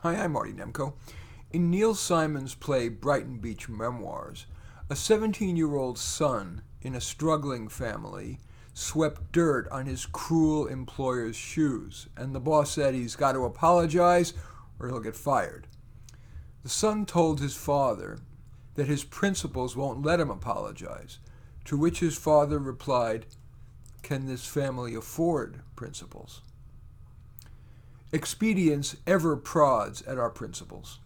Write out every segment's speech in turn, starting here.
Hi, I'm Marty Nemko. In Neil Simon's play Brighton Beach Memoirs, a 17-year-old son in a struggling family swept dirt on his cruel employer's shoes, and the boss said he's got to apologize or he'll get fired. The son told his father that his principals won't let him apologize, to which his father replied, "Can this family afford principles?" Expedience ever prods at our principles.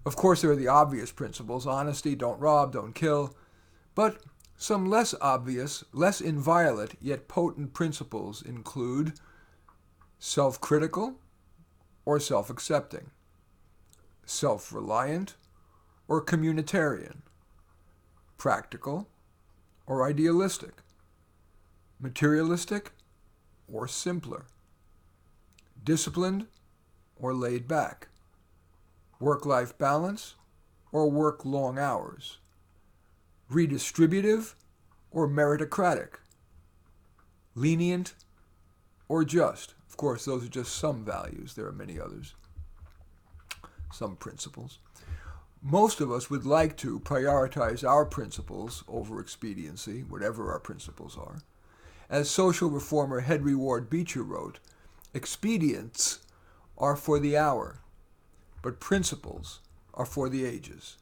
Of course, there are the obvious principles: honesty, don't rob, don't kill. But some less obvious, less inviolate, yet potent principles include self-critical or self-accepting, self-reliant or communitarian, practical or idealistic, materialistic or simpler, disciplined or laid back, work-life balance or work long hours, redistributive or meritocratic, lenient or just. Of course, those are just some values. There are many others, some principles. Most of us would like to prioritize our principles over expediency, whatever our principles are. As social reformer Henry Ward Beecher wrote, "Expedients are for the hour, but principles are for the ages."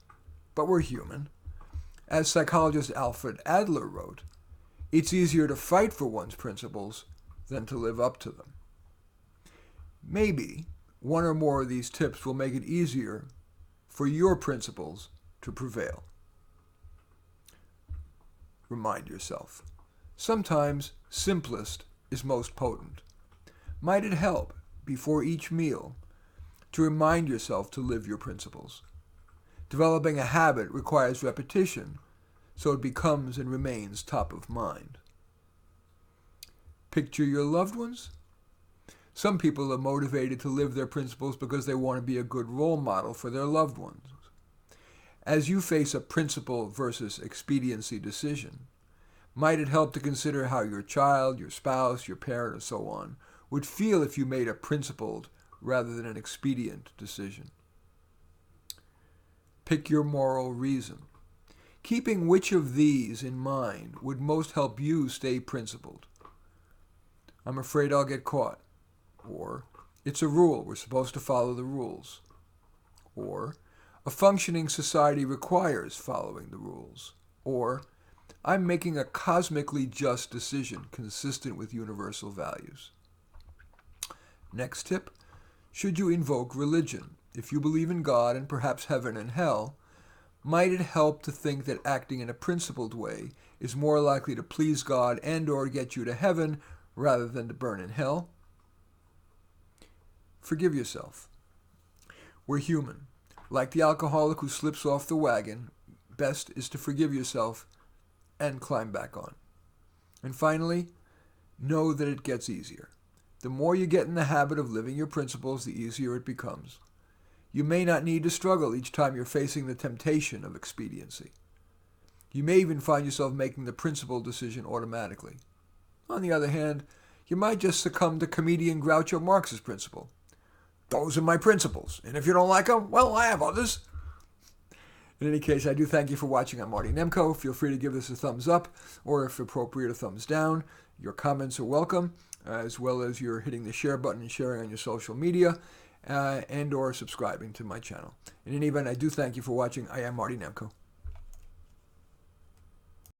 But we're human. As psychologist Alfred Adler wrote, "It's easier to fight for one's principles than to live up to them." Maybe one or more of these tips will make it easier for your principles to prevail. Remind yourself, sometimes simplest is most potent. Might it help, before each meal, to remind yourself to live your principles? Developing a habit requires repetition, so it becomes and remains top of mind. Picture your loved ones. Some people are motivated to live their principles because they want to be a good role model for their loved ones. As you face a principle versus expediency decision, might it help to consider how your child, your spouse, your parent, and so on would feel if you made a principled rather than an expedient decision? Pick your moral reason. Keeping which of these in mind would most help you stay principled? "I'm afraid I'll get caught." Or, "It's a rule, we're supposed to follow the rules." Or, "A functioning society requires following the rules." Or, "I'm making a cosmically just decision consistent with universal values." Next tip, should you invoke religion? If you believe in God and perhaps heaven and hell, might it help to think that acting in a principled way is more likely to please God and/or get you to heaven rather than to burn in hell? Forgive yourself. We're human. Like the alcoholic who slips off the wagon, best is to forgive yourself and climb back on. And finally, know that it gets easier. The more you get in the habit of living your principles, the easier it becomes. You may not need to struggle each time you're facing the temptation of expediency. You may even find yourself making the principled decision automatically. On the other hand, you might just succumb to comedian Groucho Marx's principle: "Those are my principles, and if you don't like them, well, I have others." In any case, I do thank you for watching. I'm Marty Nemko. Feel free to give this a thumbs up, or if appropriate, a thumbs down. Your comments are welcome, as well as your hitting the share button and sharing on your social media, and or subscribing to my channel. In any event, I do thank you for watching. I am Marty Nemko.